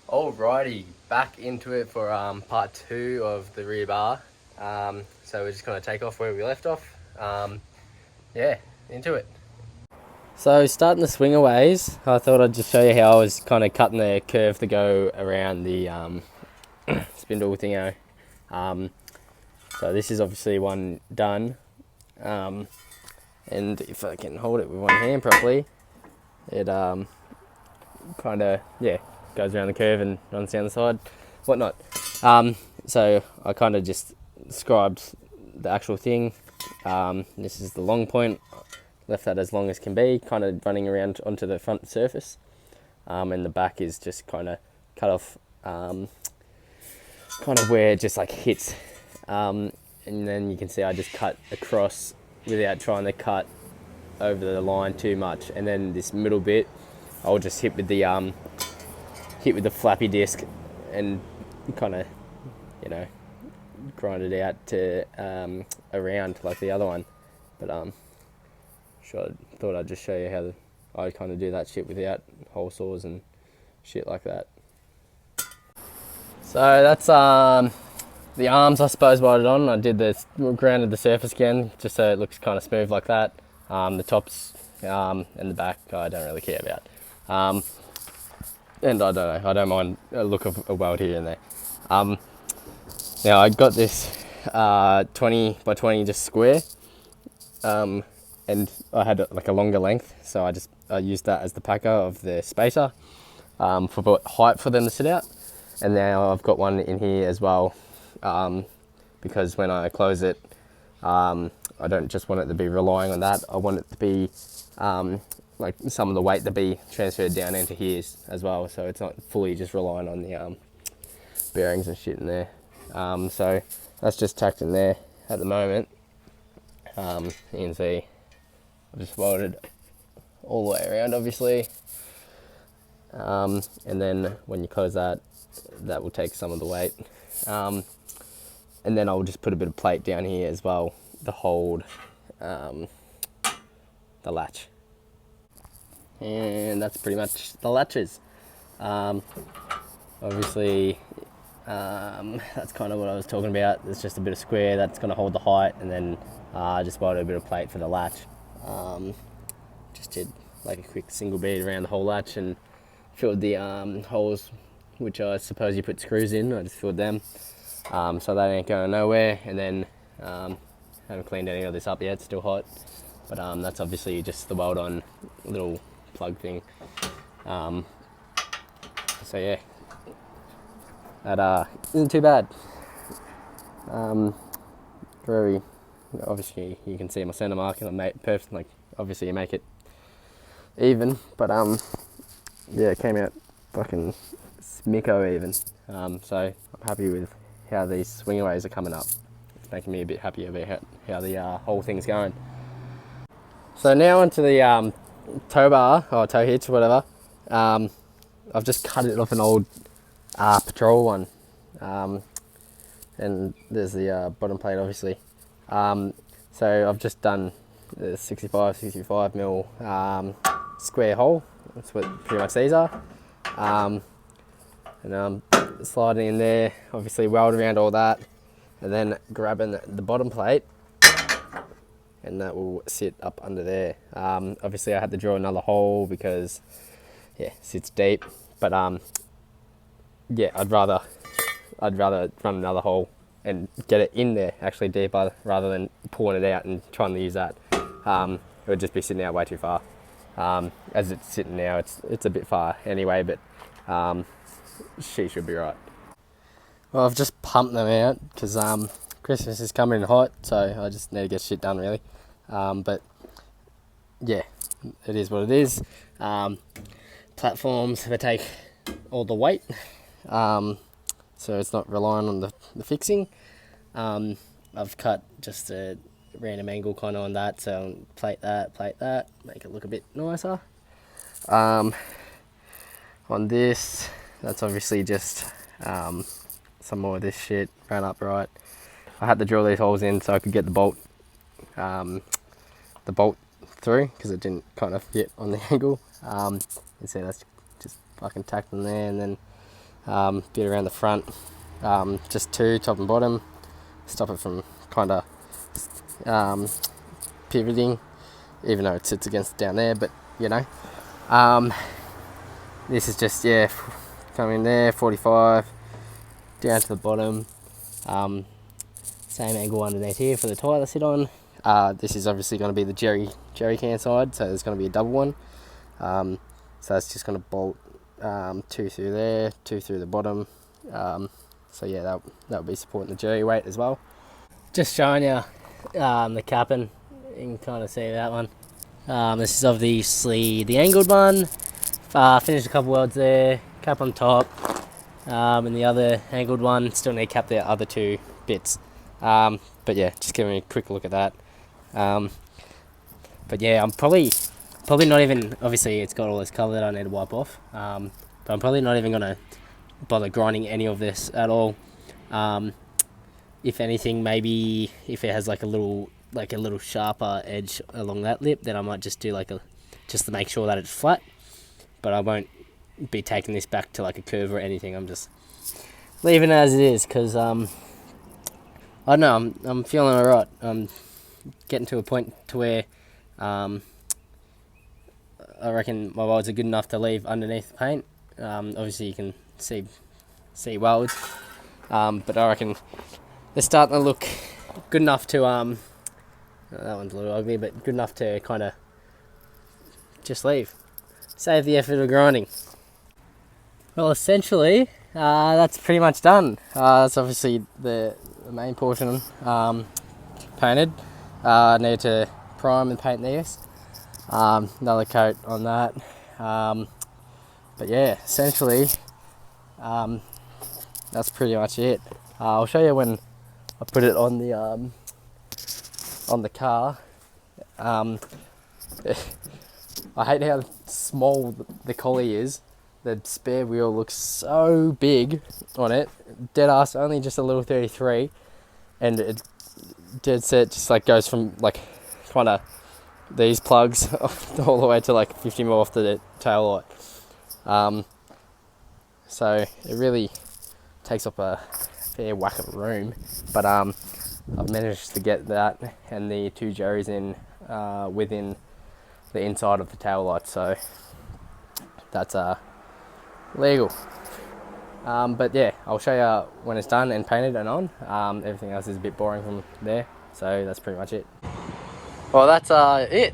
Alrighty, back into it for part 2 of the rear bar. So we're just going to take off where we left off. Yeah, into it. So starting the swingaways, I thought I'd just show you how I was kind of cutting the curve to go around the spindle thingo. So this is obviously one done. And if I can hold it with one hand properly, it kind of, goes around the curve and runs down the side, whatnot. So I kind of just described the actual thing. This is the long point, left that as long as can be, kind of running around onto the front surface. And the back is just kind of cut off, kind of where it just like hits. And then you can see I just cut across without trying to cut over the line too much. And then this middle bit, I'll just hit with the flappy disc and kind of, grind it out to around like the other one. But thought I'd just show you how I kind of do that shit without hole saws and shit like that. So that's the arms, I suppose, welded on. I did grounded the surface again just so it looks kind of smooth like that. The tops and the back I don't really care about. And I don't know, I don't mind a look of a weld here and there. Now I got this 20 by 20 just square, and I had like a longer length, so I used that as the packer of the spacer for height for them to sit out. And now I've got one in here as well, because when I close it, I don't just want it to be relying on that. I want it to be like some of the weight to be transferred down into here as well, so it's not fully just relying on the bearings and shit in there. So that's just tacked in there at the moment. You can see I've just welded all the way around, obviously. And then when you close that will take some of the weight. And then I'll just put a bit of plate down here as well to hold the latch. And that's pretty much the latches. Obviously, that's kind of what I was talking about. There's just a bit of square that's going to hold the height, and then I just welded a bit of plate for the latch. Just did like a quick single bead around the whole latch and filled the holes, which I suppose you put screws in. I just filled them, so that ain't going nowhere. And then haven't cleaned any of this up yet, it's still hot. But that's obviously just the weld on little plug thing. So yeah, that isn't too bad. Very obviously you can see my center mark, and I made perfect. Like obviously you make it even, but yeah, it came out fucking smicko even. So I'm happy with how these swingaways are coming up. It's making me a bit happier about how the whole thing's going. So now onto the tow bar or tow hitch, whatever. I've just cut it off an old patrol one, and there's the bottom plate obviously. So I've just done the 65 mil square hole. That's what pretty much these are. And I'm sliding in there, obviously weld around all that, and then grabbing the bottom plate, and that will sit up under there. Obviously I had to draw another hole because it sits deep, but yeah, I'd rather run another hole and get it in there actually deeper rather than pulling it out and trying to use that. It would just be sitting out way too far. As it's sitting now, it's a bit far anyway, but she should be right. Well, I've just pumped them out because Christmas is coming in hot, so I just need to get shit done really. But yeah, it is what it is. Platforms, they take all the weight, so it's not relying on the fixing. I've cut just a random angle kind of on that, so I'll plate that, make it look a bit nicer. On this, that's obviously just some more of this shit ran up right. I had to drill these holes in so I could get the bolt through because it didn't kind of fit on the angle. You see that's just fucking tacked in there, and then bit around the front, just 2, top and bottom, stop it from kind of pivoting, even though it sits against down there, but you know. This is just, coming there, 45, down to the bottom, same angle underneath here for the tyre to sit on. This is obviously going to be the jerry can side, so there's going to be a double one. So that's just going to bolt 2 through there, 2 through the bottom. So yeah, that'll be supporting the jerry weight as well. Just showing you the capping, you can kind of see that one. This is obviously the angled one. Finished a couple welds there, cap on top, and the other angled one, still need to cap the other 2 bits. But yeah, just giving a quick look at that. But yeah, I'm probably not even, obviously it's got all this colour that I need to wipe off, but I'm probably not even going to bother grinding any of this at all. If anything, maybe if it has like a little sharper edge along that lip, then I might just do just to make sure that it's flat, but I won't be taking this back to like a curve or anything. I'm just leaving it as it is, because I don't know, I'm feeling alright. I'm getting to a point to where I reckon my welds are good enough to leave underneath the paint. Obviously you can see welds, but I reckon they're starting to look good enough to that one's a little ugly, but good enough to kind of just leave, save the effort of grinding. Well, essentially that's pretty much done. That's obviously the main portion painted. Need to prime and paint this, another coat on that, but yeah, essentially that's pretty much it. I'll show you when I put it on the car. I hate how small the collie is. The spare wheel looks so big on it, dead ass only just a little 33, and it dead set just like goes from like kind of these plugs all the way to like 50mm off the tail light. So it really takes up a fair whack of room, but I've managed to get that and the 2 jerrys in within the inside of the tail light, so that's legal. But yeah, I'll show you when it's done and painted and on. Everything else is a bit boring from there, so that's pretty much it. Well, that's it.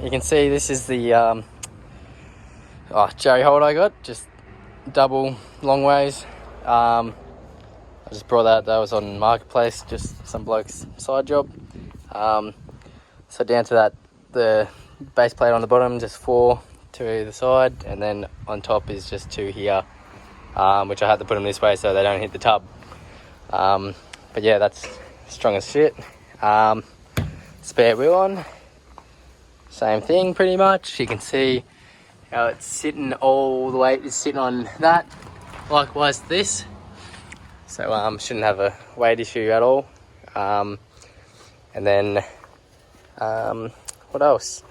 You can see this is the jerry holder I got, just double long ways. I just brought that was on Marketplace, just some bloke's side job. So down to that, the base plate on the bottom, just 4 to the side, and then on top is just 2 here, which I had to put them this way so they don't hit the tub. But yeah, that's strong as shit. Spare wheel on, same thing pretty much. You can see how it's sitting, all the weight is sitting on that, likewise this, so shouldn't have a weight issue at all. And then what else?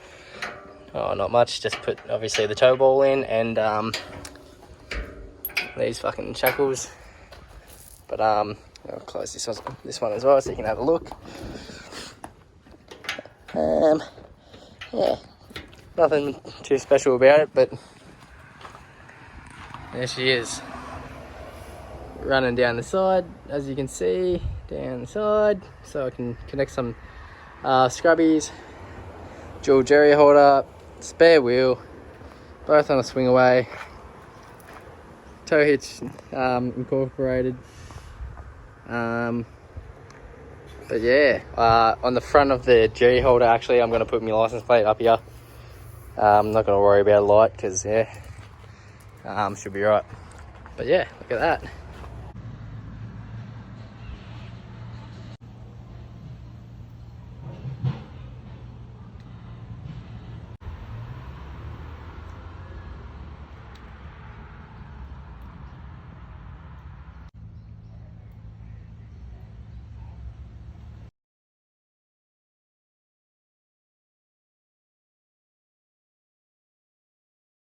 Oh, not much, just put obviously the toe ball in and these fucking shackles, but I'll close this one as well so you can have a look. Yeah, nothing too special about it, but there she is, running down the side, as you can see, down the side, so I can connect some scrubbies, dual jerry holder, spare wheel, both on a swing away, tow hitch incorporated. But yeah, on the front of the jerry holder, actually, I'm going to put my license plate up here. I'm not going to worry about light because, yeah, should be right. But yeah, look at that.